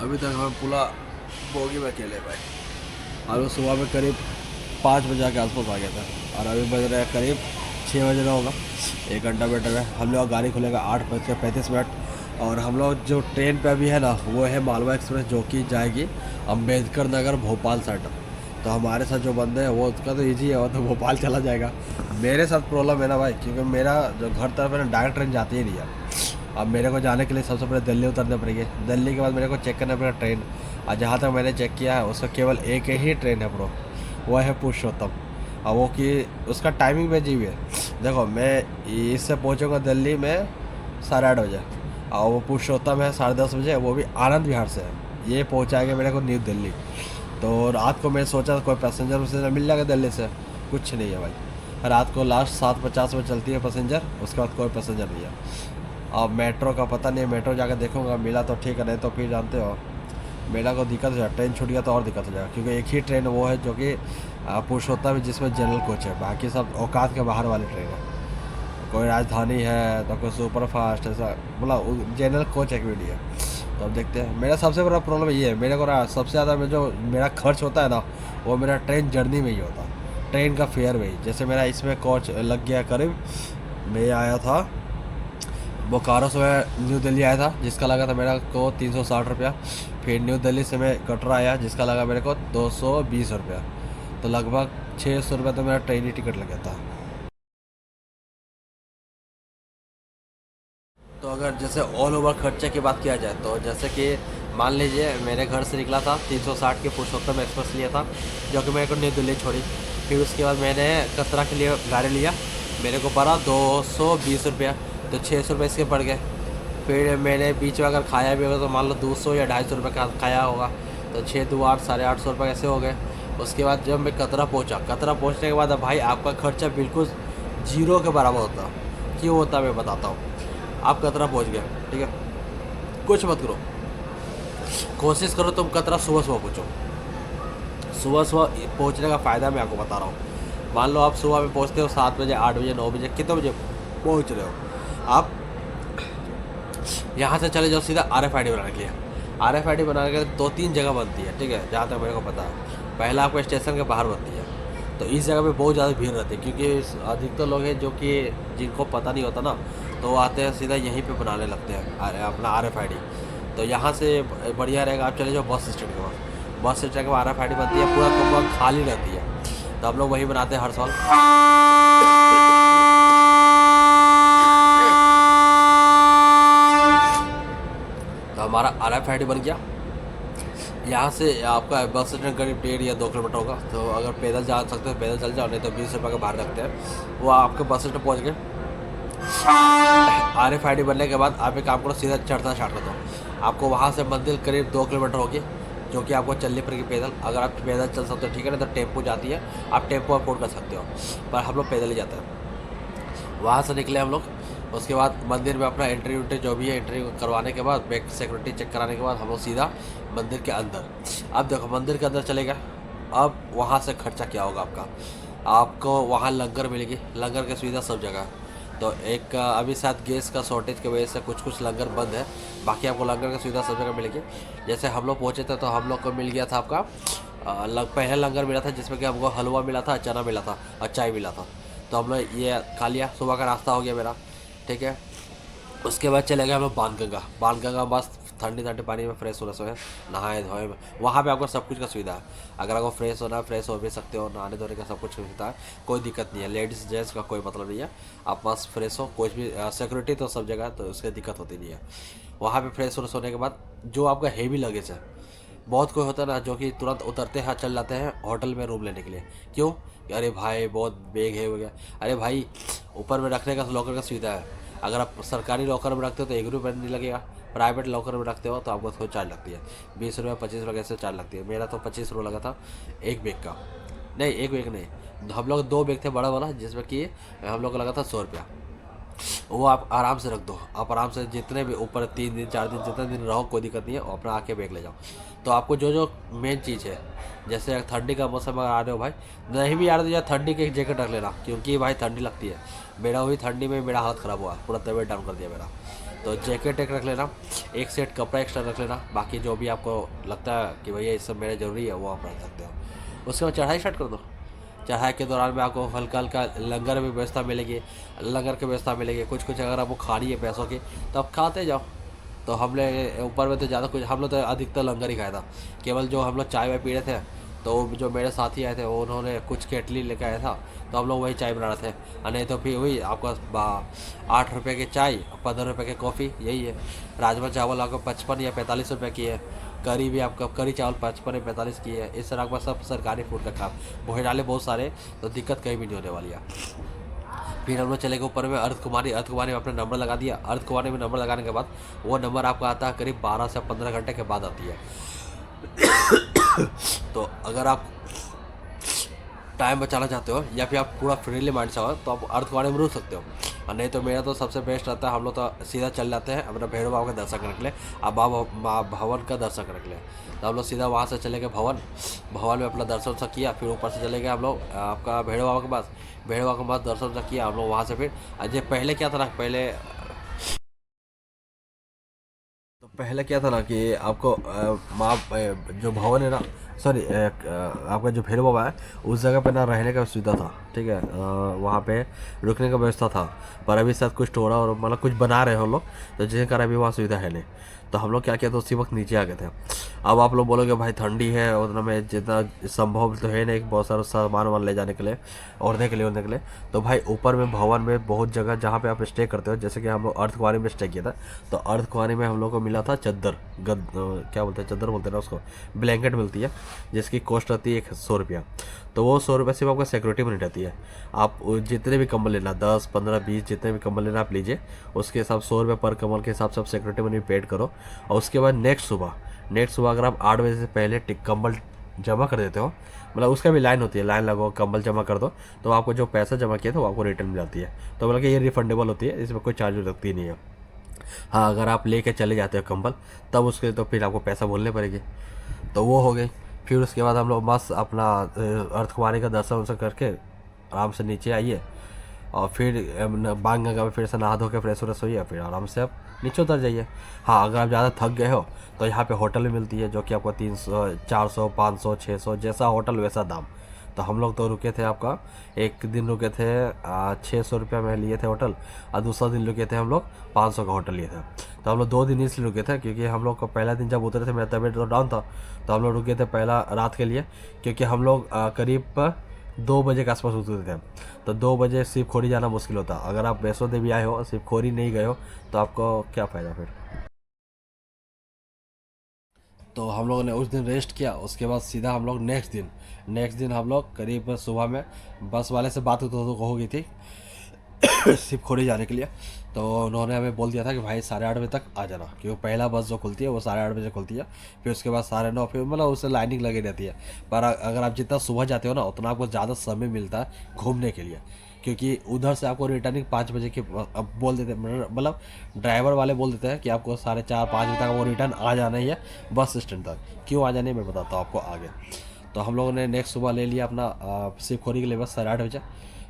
अभी तक हमें पूरा बोगी में अकेले भाई। और वो सुबह में करीब 5 बजे के आसपास आ गया था और अभी बज रहा है करीब 6 बज रहा होगा। 1 घंटा बेटर है। हम लोग गाड़ी खुलेगा 8:35। और हम लोग जो ट्रेन पे अभी है ना वो है मालवा एक्सप्रेस, जो कि जाएगी अम्बेडकर नगर भोपाल साइड। तो हमारे साथ जो बंदे हैं वो उसका तो ईजी है, वो तो भोपाल चला जाएगा। मेरे साथ प्रॉब्लम है ना भाई, क्योंकि मेरा जो घर तरफ है ना डायरेक्ट ट्रेन जाती ही नहीं है। अब मेरे को जाने के लिए सबसे पहले दिल्ली उतरना पड़ेगी। दिल्ली के बाद मेरे को चेक करना पड़ेगा ट्रेन। और जहाँ तक मैंने चेक किया है उसका केवल एक ही ट्रेन है ब्रो, वो है पुरुषोत्तम। और वो कि उसका टाइमिंग में जी है। देखो मैं इससे पहुँचूँगा दिल्ली में 8:30 बजे, और वो पुरुषोत्तम है 10:30 बजे, वो भी आनंद विहार से है। ये पहुँचाएगा मेरे को न्यू दिल्ली। तो रात को मैं सोचा कोई पैसेंजर वैसेंजर मिल जाएगा दिल्ली से, कुछ नहीं है भाई। रात को लास्ट 7:50 में चलती है पैसेंजर, उसके बाद कोई पैसेंजर नहीं है। अब मेट्रो का पता नहीं, मेट्रो जाकर देखूंगा, मिला तो ठीक है, नहीं तो फिर जानते हो मेरा को दिक्कत हो जाए। ट्रेन छूट गया तो और दिक्कत हो जाएगा, क्योंकि एक ही ट्रेन वो है जो कि पुरुषोत्तम है, जिसमें जनरल कोच है, बाकी सब औकात के बाहर वाली ट्रेन है। कोई राजधानी है तो कोई सुपर फास्ट, ऐसा बोला जनरल कोच एक भी नहीं है। तो अब देखते हैं। मेरा सबसे बड़ा प्रॉब्लम ये है, मेरे को ना सबसे ज़्यादा में जो मेरा खर्च होता है ना वो मेरा ट्रेन जर्नी में ही होता है, ट्रेन का फेयर में ही। जैसे मेरा इसमें कोच लग गया करीब, मैं आया था बोकारो से मैं न्यू दिल्ली आया था, जिसका लगा था मेरा को 360 रुपया। फिर न्यू दिल्ली से मैं कटरा आया, जिसका लगा मेरे को 220 रुपया। तो लगभग 600 रुपया तो मेरा ट्रेन ही टिकट लग गया था। तो अगर जैसे ऑल ओवर खर्चे की बात किया जाए तो जैसे कि मान लीजिए मेरे घर से निकला था 360 के पुरुषोत्तम एक्सप्रेस लिया था, जो कि मेरे को न्यू दिल्ली छोड़ी। फिर उसके बाद मैंने कतरा के लिए गाड़ी लिया, मेरे को पड़ा 220 रुपया, तो 600 रुपये इसके पड़ गए। फिर मैंने बीच में अगर खाया भी होगा तो मान लो 200 या 250 रुपये का खाया होगा, तो 6×2 = 8, 850 रुपये ऐसे हो गए। उसके बाद जब मैं कतरा पहुंचा, कतरा पहुंचने के बाद अब भाई आपका खर्चा बिल्कुल जीरो के बराबर होता। क्यों होता मैं बताता हूँ। आप कतरा पहुंच गए, ठीक है, कुछ मत करो, कोशिश करो तुम कतरा सुबह सुबह पहुँचो। सुबह सुबह पहुँचने का फ़ायदा मैं आपको बता रहा हूँ। मान लो आप सुबह में पहुँचते हो 7 बजे, 8 बजे, 9 बजे, कितने बजे पहुँच रहे हो आप, यहाँ से चले जाओ सीधा RFID बनाने के लिए। RFID बनाने के लिए 2-3 जगह बनती है, ठीक है, जहाँ तक मेरे को पता है। पहला आपको स्टेशन के बाहर बनती है, तो इस जगह पे बहुत ज़्यादा भीड़ रहती है, क्योंकि अधिकतर लोग हैं जो कि जिनको पता नहीं होता ना, तो वो आते हैं सीधा यहीं पे बनाने लगते हैं अपना RFID। तो यहाँ से बढ़िया रहेगा आप चले जाओ बस स्टैंड के पास। बस स्टैंड के पास RFID बनती है, पूरा खाली रहती है, तो हम लोग वहीं बनाते हैं हर साल। तो हमारा RFID बन गया। यहाँ से आपका बस स्टैंड करीब 1.5 या 2 किलोमीटर होगा, तो अगर पैदल जा सकते हो पैदल चल जाओ, नहीं तो 20 रुपये का भाड़ा रखते हैं। वो आपके बस स्टैंड पहुँच गए। RFID बनने के बाद आप एक काम करो, सीधा चढ़ना स्टार्ट कर दो। आपको वहाँ से मंदिर करीब 2 किलोमीटर होगी, जो कि आपको चलनी पड़ेगी पैदल। अगर आप पैदल चल सकते हो ठीक है, नहीं तो टेम्पो जाती है, आप टेम्पो अफोर्ड कर सकते हो, पर हम लोग पैदल ही जाते हैं। वहाँ से निकले हम लोग। उसके बाद मंदिर में अपना एंट्री उंट्री जो भी है, एंट्री करवाने के बाद बैक सिक्योरिटी चेक कराने के बाद हम लोग सीधा मंदिर के अंदर। अब देखो मंदिर के अंदर चलेगा। अब वहाँ से खर्चा क्या होगा आपका, आपको वहाँ लंगर मिलेगी, लंगर की सुविधा सब जगह है। तो एक अभी शायद गैस का शॉर्टेज की वजह से कुछ लंगर बंद है, बाकी आपको लंगर की सुविधा सब जगह मिलेगी। जैसे हम लोग पहुँचे थे तो हम लोग को मिल गया था आपका पहला लंगर मिला था, जिसमें कि हमको हलवा मिला था, चना मिला था और चाय मिला था। तो हम लोग ये खा लिया, सुबह का नाश्ता हो गया मेरा, ठीक है। उसके बाद चले गए हम लोग बाणगंगा मस्त ठंडी ठंडी पानी में फ्रेश होना सोए, नहाए धोए। वहाँ पे आपको सब कुछ का सुविधा है। अगर आपको फ्रेश होना है फ्रेश हो भी सकते हो, नहाने धोने का सब कुछ सुविधा है, कोई दिक्कत नहीं है। लेडीज़ जेंट्स का कोई मतलब नहीं है, आप मस्त फ्रेश हो। कुछ भी सिक्योरिटी तो सब जगह, तो उसकी दिक्कत होती नहीं है। वहाँ पे फ्रेश होने के बाद जो आपका हेवी लगेज है, बहुत कोई होता है ना जो कि तुरंत उतरते हैं चल जाते हैं होटल में रूम लेने के लिए। क्यों? अरे भाई बहुत बेग है हो गया। अरे भाई ऊपर में रखने का लॉकर का सुविधा है। अगर आप सरकारी लॉकर में रखते हो तो 1 रुपये नहीं लगेगा, प्राइवेट लॉकर में रखते हो तो आपको थोड़ी चार्ज लगती है, 20 रुपये 25 रुपये ऐसे चार्ज लगती है। मेरा तो 25 रुपये लगा था एक बैग का। नहीं एक बैग नहीं, हम लोग 2 बैग थे बड़ा वाला, जिसमें कि हम लोग को लगा था 100 रुपया। वो आप आराम से रख दो, आप आराम से जितने भी ऊपर 3 दिन 4 दिन जितने दिन रहो कोई दिक्कत नहीं है, और अपना आके बैग ले जाओ। तो आपको जो जो मेन चीज़ है, जैसे ठंडी का मौसम अगर आ रहे हो भाई, नहीं भी आ रहे हो या ठंडी की एक जैकेट रख लेना, क्योंकि भाई ठंडी लगती है। मेरा हुई ठंडी में मेरा हाथ ख़राब हुआ, पूरा तबीयत डाउन कर दिया मेरा। तो जैकेट एक रख लेना, एक सेट कपड़ा एक्स्ट्रा रख लेना, बाकी जो भी आपको लगता है कि भैया ये सब मेरे ज़रूरी है वो आप रख सकते हो। उसके बाद चढ़ाई स्टार्ट कर दो। चढ़ाई के दौरान में आपको हल्का हल्का लंगर में व्यवस्था मिलेगी, लंगर की व्यवस्था मिलेगी। कुछ कुछ अगर आपको खानी है पैसों की तो आप खाते जाओ। तो हमने ऊपर में तो ज़्यादा कुछ, हम लोग तो अधिकतर लंगर ही खाया था। केवल जो हम लोग चाय वाय पी रहे थे, तो जो मेरे साथी आए थे वो उन्होंने कुछ केटली लेकर आया था, तो हम लोग वही चाय बना रहे थे। और नहीं तो फिर वही आपको 8 रुपये की चाय, 15 रुपये की कॉफ़ी, यही है। राजमा चावल आपको 55 या 45 रुपये की है। करी भी आपका, करी चावल 55 या 45 की है। इस तरह आपका सब सरकारी फूड का काम भोजनालय बहुत सारे, तो दिक्कत कहीं भी नहीं होने वाली है। फिर हम लोग चले गए ऊपर में अर्ध कुमारी। अर्ध कुमारी में अपने नंबर लगा दिया। अर्ध कुमारी में नंबर लगाने के बाद वो नंबर आपका आता है करीब 12 से 15 घंटे के बाद आती है। तो अगर आप टाइम बचाना चाहते हो या फिर आप पूरा फ्रीली माइंड से हो तो आप अर्ध कुमारी में रुक सकते हो। और नहीं तो मेरा तो सबसे बेस्ट रहता है, हम लोग तो सीधा चल जाते हैं अपना भैरव बाबा का दर्शन करने के लिए, अब माँ भवन का दर्शन करने के लिए। तो हम लोग सीधा वहाँ से चले गए भवन। भवन में अपना दर्शन सा किया, फिर ऊपर से चले गए हम लोग आपका भैरव बाबा के पास। भैरव बाबा के पास दर्शन सा किया हम लोग वहाँ से। फिर अजय पहले क्या था ना, पहले क्या था ना कि आपको माँ जो भवन है ना, सॉरी आपका जो भैरव बाबा है उस जगह पे ना रहने का सुविधा था, ठीक है। वहाँ पे रुकने का व्यवस्था था, पर अभी शायद कुछ टोड़ा और मतलब कुछ बना रहे हैं हम लोग, तो जिसके कारण अभी वहाँ सुविधा है नहीं। तो हम लोग क्या किया, तो उसी वक्त नीचे आ गए थे। अब आप लोग बोलोगे भाई ठंडी है, उतना में जितना संभव तो है नहीं बहुत सारा सामान वामान ले जाने के लिए, ओढ़ने के लिए। तो भाई ऊपर में भवन में बहुत जगह जहाँ पे आप स्टे करते हो, जैसे कि हम लोग अर्ध कुंवारी में स्टे किया था। तो अर्ध कुंवारी में हम लोग को मिला था चद्दर, क्या बोलते हैं, चद्दर बोलते हैं ना उसको, ब्लैंकेट मिलती है जिसकी कॉस्ट रहती है 100 रुपया। तो वो 100 रुपये सिर्फ आपको सिक्योरिटी बनी रहती है। आप जितने भी कंबल लेना, 10, 15, 20 जितने भी कंबल लेना आप लीजिए, उसके हिसाब 100 रुपये पर कंबल के हिसाब से आप सिक्योरिटी मनी पेड करो। और उसके बाद नेक्स्ट सुबह अगर आप 8 बजे से पहले कंबल जमा कर देते हो, मतलब उसका भी लाइन होती है, लाइन लगाओ कंबल जमा कर दो, तो आपको जो पैसा जमा किया था वो आपको रिटर्न मिल जाती है। तो मतलब कि ये रिफंडेबल होती है, इसमें कोई चार्ज लगती नहीं है। हाँ, अगर आप लेके चले जाते हो कंबल तब उसके तो फिर आपको पैसा बोलने पड़ेगी। तो वो हो गई। फिर उसके बाद हम लोग मस्त अपना अर्थ कुमारी का दर्शन वर्शन करके आराम से नीचे आइए, और फिर बांग गंगा में फिर से नहा धो के फ्रेश व्रेश होइए, फिर आराम से आप नीचे उतर जाइए। हाँ, अगर आप ज़्यादा थक गए हो तो यहाँ पे होटल भी मिलती है, जो कि आपको 300, 400, 500, 600 जैसा होटल वैसा दाम। तो हम लोग तो रुके थे, आपका एक दिन रुके थे 600 रुपये में लिए थे होटल, और दूसरा दिन रुके थे हम लोग 500 का होटल लिए थे। तो हम लोग 2 दिन इसलिए रुके थे क्योंकि हम लोग को पहला दिन जब उतरे थे मेरा तबीयत तो डाउन था, तो हम लोग रुके थे पहला रात के लिए, क्योंकि हम लोग करीब 2 बजे के आसपास उतरे थे। तो 2 बजे शिव खोरी जाना मुश्किल होता। अगर आप वैष्णो देवी आए हो, शिव खोरी नहीं गए हो, तो आपको क्या फ़ायदा फिर। तो हम लोगों ने उस दिन रेस्ट किया। उसके बाद सीधा हम लोग नेक्स्ट दिन हम लोग करीब सुबह में बस वाले से बात तो हो गई थी शिव खोरी जाने के लिए। तो उन्होंने हमें बोल दिया था कि भाई 8:30 बजे तक आ जाना, क्योंकि पहला बस जो खुलती है वो 8:30 बजे खुलती है। फिर उसके बाद 9:30, फिर मतलब उससे लाइनिंग लगी रहती है। पर अगर आप जितना सुबह जाते हो ना उतना आपको ज़्यादा समय मिलता है घूमने के लिए, क्योंकि उधर से आपको रिटर्निंग 5 बजे के अब बोल देते, मतलब ड्राइवर वाले बोल देते हैं कि आपको 4:30, 5 बजे तक वो रिटर्न आ जाना ही है बस स्टैंड तक। क्यों आ जाने मैं बताता हूँ आपको आगे। तो हम लोगों ने नेक्स्ट सुबह ले लिया अपना शिव खोरी के लिए बस 8:30 बजे,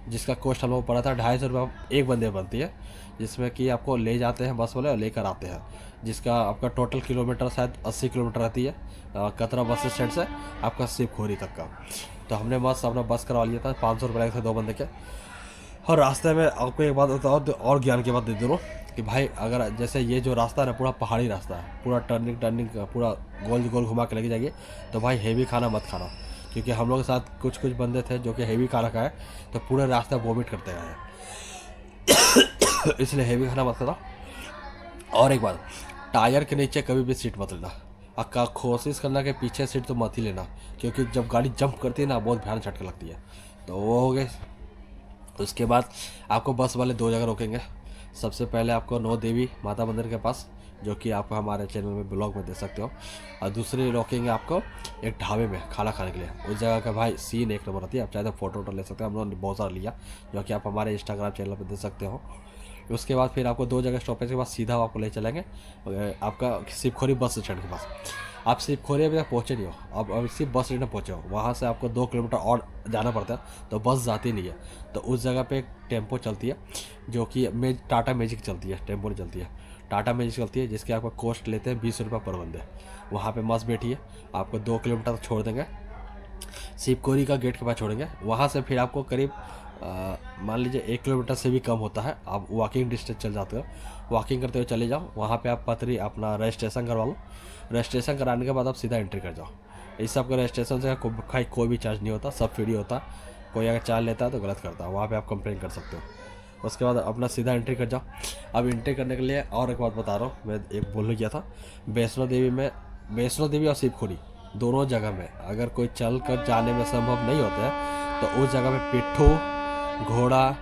जिसका कॉस्ट हम लोग को पड़ा था 250 रुपये एक बंदे बनती है, जिसमें कि आपको ले जाते हैं बस वाले और लेकर आते हैं, जिसका आपका टोटल किलोमीटर शायद 80 किलोमीटर रहती है कतरा बस स्टैंड से आपका शिव खोरी तक का। तो हमने मस्त अपना बस करवा लिया था, 500 रुपये लगे थे 2 बंदे के। और रास्ते में आपको एक बात बताओ, और ज्ञान की बात दे दूँ कि भाई अगर जैसे ये जो रास्ता है ना पूरा पहाड़ी रास्ता है, पूरा टर्निंग पूरा गोल गोल घुमा के लेके जाइए, तो भाई हेवी खाना मत खाना, क्योंकि हम लोग के साथ कुछ बंदे थे जो कि हेवी खाना खाए तो पूरे रास्ते वॉमिट करते गए इसलिए हेवी खाना मत खाना। और एक बात, टायर के नीचे कभी भी सीट मत लेना, और कोशिश करना कि पीछे सीट तो मत ही लेना, क्योंकि जब गाड़ी जंप करती है ना बहुत भयानक झटका लगती है। तो वो हो गए। उसके बाद आपको बस वाले 2 जगह रोकेंगे। सबसे पहले आपको नौ देवी माता मंदिर के पास, जो कि आप हमारे चैनल में ब्लॉग में देख सकते हो, और दूसरी रोकेंगे आपको एक ढाबे में खाना खाने के लिए। उस जगह का भाई सीन एक नंबर होती है, आप चाहे तो फोटो ले सकते हो, हम लोगों ने बहुत सारा लिया, जो कि आप हमारे इंस्टाग्राम चैनल पर देख सकते हो। उसके बाद फिर आपको 2 जगह स्टॉपेज के बाद सीधा आपको ले चलेंगे आपका शिवखोरी बस स्टैंड के पास। आप शिवखोरी अभी तक पहुँचे नहीं हो, आप अभी सिर्फ बस स्टैंड में पहुँचे हो, वहाँ से आपको 2 किलोमीटर और जाना पड़ता है, तो बस जाती नहीं है। तो उस जगह पे एक टेम्पो चलती है, जो कि टाटा मैजिक चलती है, टेम्पो नहीं चलती है। टाटा मैजिक चलती है, जिसके आपका कॉस्ट लेते हैं 20 रुपये पर बंदे। वहाँ पे मस्त बैठिए, आपको 2 किलोमीटर छोड़ देंगे, शिवखोरी का गेट के पास छोड़ेंगे। वहाँ से फिर आपको करीब मान लीजिए 1 किलोमीटर से भी कम होता है, आप वॉकिंग डिस्टेंस चल जाते हो, वॉकिंग करते हुए चले जाओ। वहाँ पे आप पतरी अपना रजिस्ट्रेशन करवा लो, रजिस्ट्रेशन कराने के बाद आप सीधा एंट्री कर जाओ। इस सब का रजिस्ट्रेशन से कोई भी चार्ज नहीं होता, सब फ्री होता। कोई अगर चार्ज लेता है तो गलत करता है, वहाँ पे आप कंप्लेन कर सकते हो। उसके बाद अपना सीधा एंट्री कर जाओ। अब एंट्री करने के लिए और एक बात बता रहा हूँ, मैं एक बोलने गया था, वैष्णो देवी और शिवखोरी दोनों जगह में अगर कोई चल कर जाने में संभव नहीं होता है तो उस जगह में पिट्ठू, घोड़ा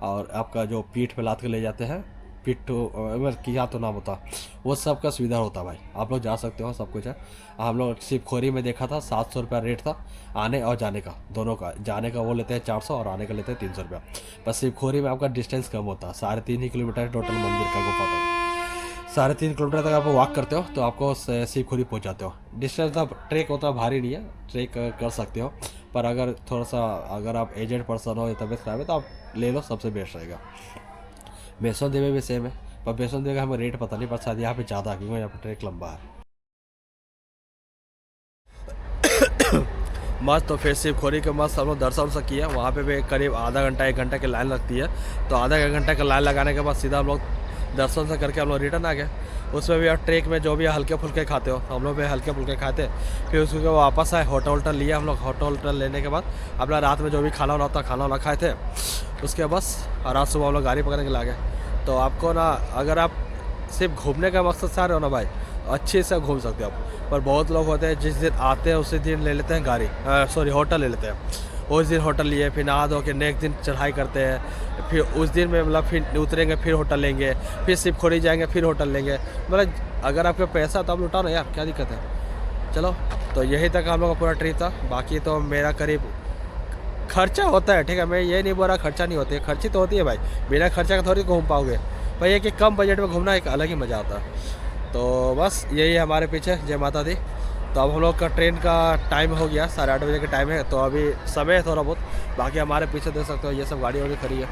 और आपका जो पीठ पे लाद के ले जाते हैं, पिट्ठू क्या तो नाम होता, वो सब का सुविधा होता है भाई, आप लोग जा सकते हो, सब कुछ है। हम लोग शिवखोरी में देखा था 700 रुपया रेट था आने और जाने का, दोनों का। जाने का वो लेते हैं 400 और आने का लेते हैं 300 रुपया। पर शिवखोरी में आपका डिस्टेंस कम होता है, 3.5 ही किलोमीटर है टोटल मंदिर का गुफा तक। 3.5 किलोमीटर तक आप वॉक करते हो तो आपको शिवखोरी पहुँच जाते हो। डिस्टेंस का ट्रैक होता भारी नहीं है, ट्रैक कर सकते हो, पर अगर थोड़ा सा अगर आप एजेड पर्सन हो या तबीयत खराब है तो आप ले लो, सबसे बेस्ट रहेगा। वैष्णो देवी भी सेम है, पर वैष्णो देवी का हमें रेट पता नहीं, पर शायद यहाँ पे ज़्यादा है क्योंकि यहाँ पे ट्रैक लंबा है। मस्त। तो फिर शिवखोरी के मस्त हम लोग दर्शन से किया। वहाँ पे भी करीब आधा घंटा 1 घंटा की लाइन लगती है, तो आधा 1 घंटा की लाइन लगाने के बाद सीधा हम लोग दर्शन से करके हम लोग रिटर्न आ गए। उसमें भी आप ट्रेक में जो भी हल्के फुल्के खाते हो, हम लोग भी हल्के फुल्के खाते। फिर उसके बाद वापस आए, होटल लिया हम लोग। होटल लेने के बाद अपना रात में जो भी खाना होता खाना वाना खाए थे। उसके बस रात सुबह हम लोग गाड़ी पकड़ने के लिए आ गए। तो आपको ना अगर आप सिर्फ घूमने का मकसद से आ रहे हो ना भाई, अच्छे से घूम सकते हो आप। पर बहुत लोग होते हैं जिस दिन आते हैं उसी दिन ले लेते हैं गाड़ी, होटल ले लेते हैं। उस दिन होटल लिए, फिर नहा धो के नेक्स्ट दिन चढ़ाई करते हैं, फिर उस दिन में मतलब फिर उतरेंगे, फिर होटल लेंगे, फिर शिवखोरी जाएंगे, फिर होटल लेंगे। मतलब अगर आपके पैसा तो आप लुटाओ ना यार, क्या दिक्कत है। चलो, तो यही तक हम लोग का पूरा ट्रिप था। बाकी तो मेरा करीब खर्चा होता है, ठीक है, मैं ये नहीं बोल रहा खर्चा नहीं होती है, खर्ची तो होती है भाई, बिना खर्चा का थोड़ी घूम पाओगे भाई। ये कि कम बजट में घूमना एक अलग ही मज़ा आता है। तो बस यही हमारे पीछे, जय माता दी। तो अब हम लोग का ट्रेन का टाइम हो गया, 8:30 बजे का टाइम है, तो अभी समय है थोड़ा बहुत। बाकी हमारे पीछे देख सकते हो ये सब गाड़ी वाड़ी खड़ी है।